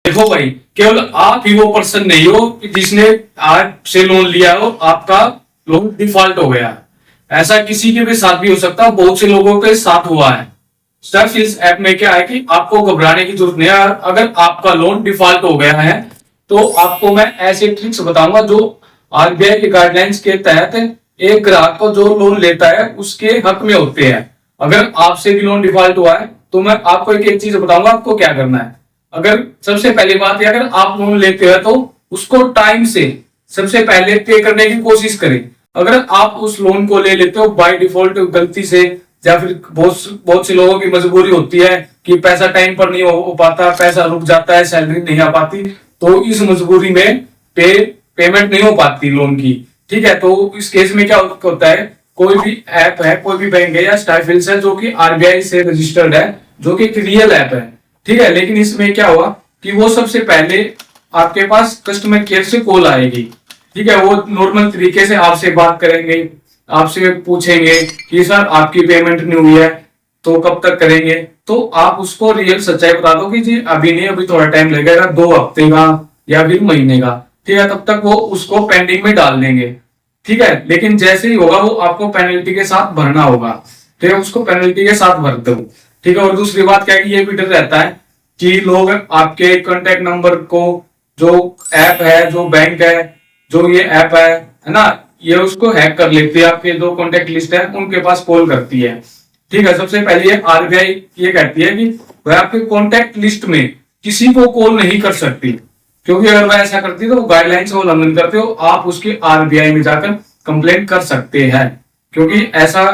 देखो भाई, केवल आप ही वो पर्सन नहीं हो कि जिसने आज से लोन लिया हो, आपका लोन डिफॉल्ट हो गया। ऐसा किसी के भी साथ भी हो सकता है, बहुत से लोगों के साथ हुआ है। सिर्फ इस ऐप में क्या है कि आपको घबराने की जरूरत नहीं है। अगर आपका लोन डिफॉल्ट हो गया है तो आपको मैं ऐसे ट्रिक्स बताऊंगा जो आरबीआई के गाइडलाइंस के तहत एक ग्राहक को जो लोन लेता है उसके हक में होते हैं। अगर आपसे भी लोन डिफॉल्ट हुआ है तो मैं आपको एक चीज बताऊंगा आपको क्या करना है। अगर सबसे पहली बात है, अगर आप लोन लेते हैं तो उसको टाइम से सबसे पहले पे करने की कोशिश करें। अगर आप उस लोन को ले लेते हो बाय डिफॉल्ट गलती से, या फिर बहुत से लोगों की मजबूरी होती है कि पैसा टाइम पर नहीं हो पाता, पैसा रुक जाता है, सैलरी नहीं आ पाती, तो इस मजबूरी में पेमेंट नहीं हो पाती लोन की। ठीक है, तो इस केस में क्या होता है, कोई भी ऐप है, कोई भी बैंक है या स्टाइफिल्स है जो कि आरबीआई से रजिस्टर्ड है, जो कि एक रियल ऐप है। ठीक है, लेकिन इसमें क्या हुआ कि वो सबसे पहले आपके पास कस्टमर केयर से कॉल आएगी। ठीक है, वो नॉर्मल तरीके से आपसे बात करेंगे, आपसे पूछेंगे कि सर आपकी पेमेंट नहीं हुई है तो कब तक करेंगे। तो आप उसको रियल सच्चाई बता दो कि जी अभी नहीं, अभी थोड़ा टाइम लगेगा, 2 हफ्ते का या फिर महीने का। ठीक है, तब तक वो उसको पेंडिंग में डाल देंगे। ठीक है, लेकिन जैसे ही होगा वो आपको पेनल्टी के साथ भरना होगा। ठीक है, उसको पेनल्टी के साथ भर दो। ठीक है, और दूसरी बात क्या है, ये भी डर रहता है कि लोग आपके कॉन्टेक्ट नंबर को, जो ऐप है, जो बैंक है, जो ये ऐप है ना, ये उसको हैक कर लेती है। आपके जो कॉन्टेक्ट लिस्ट है उनके पास कॉल करती है। ठीक है, सबसे पहले ये आरबीआई ये कहती है कि वह आपके कॉन्टेक्ट लिस्ट में किसी को कॉल नहीं कर सकती, क्योंकि अगर वह ऐसा करती तो गाइडलाइंस का उल्लंघन करते हो, आप उसके आरबीआई में जाकर कंप्लेंट कर सकते हैं। क्योंकि ऐसा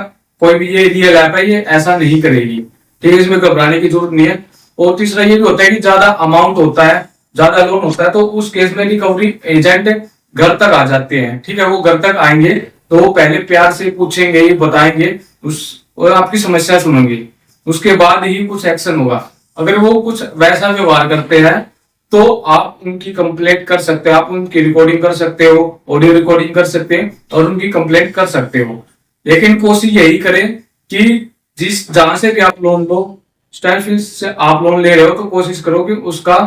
कोई भी, ये रियल ऐप है, ये ऐसा नहीं करेगी। ठीक है, इसमें घबराने की जरूरत नहीं है। और तीसरा ये भी होता है कि ज्यादा अमाउंट होता है, ज्यादा लोन होता है, तो उस केस में रिकवरी एजेंट घर तक आ जाते हैं। ठीक है, वो घर तक आएंगे तो वो पहले प्यार से पूछेंगे, बताएंगे और आपकी समस्या सुनेंगे, उसके बाद ही कुछ एक्शन होगा। अगर वो कुछ वैसा व्यवहार करते हैं तो आप उनकी कंप्लेंट कर सकते हो, आप उनकी रिकॉर्डिंग कर सकते हो, ऑडियो रिकॉर्डिंग कर सकते हैं और उनकी कंप्लेंट कर सकते हो। लेकिन कोशिश यही करें कि जिस जहां से भी आप लोन लो, स्टाइफिल्स से आप लोन ले रहे हो, तो कोशिश करो कि उसका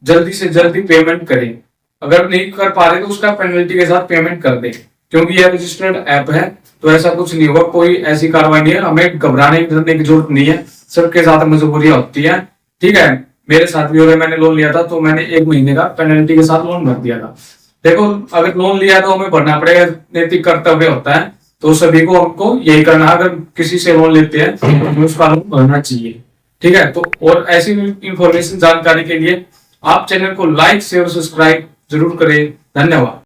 जल्दी से जल्दी पेमेंट करें। अगर नहीं कर पा रहे तो उसका पेनल्टी के साथ पेमेंट कर दें, क्योंकि यह रजिस्टर्ड ऐप है तो ऐसा कुछ नहीं होगा, कोई ऐसी कार्रवाई नहीं है। हमें घबराने डरने की जरूरत नहीं है, सबके साथ मजबूरियां होती है। ठीक है, मेरे साथ भी हो गया, मैंने लोन लिया था तो मैंने 1 महीने का पेनल्टी के साथ लोन भर दिया था। देखो, अगर लोन लिया तो हमें भरना पड़ेगा, नैतिक कर्तव्य होता है, तो सभी को हमको यही करना है। अगर किसी से लोन लेते हैं तो हमें उसका लोन भरना चाहिए। ठीक है, तो और ऐसी इंफॉर्मेशन जानकारी के लिए आप चैनल को लाइक शेयर सब्सक्राइब जरूर करें। धन्यवाद।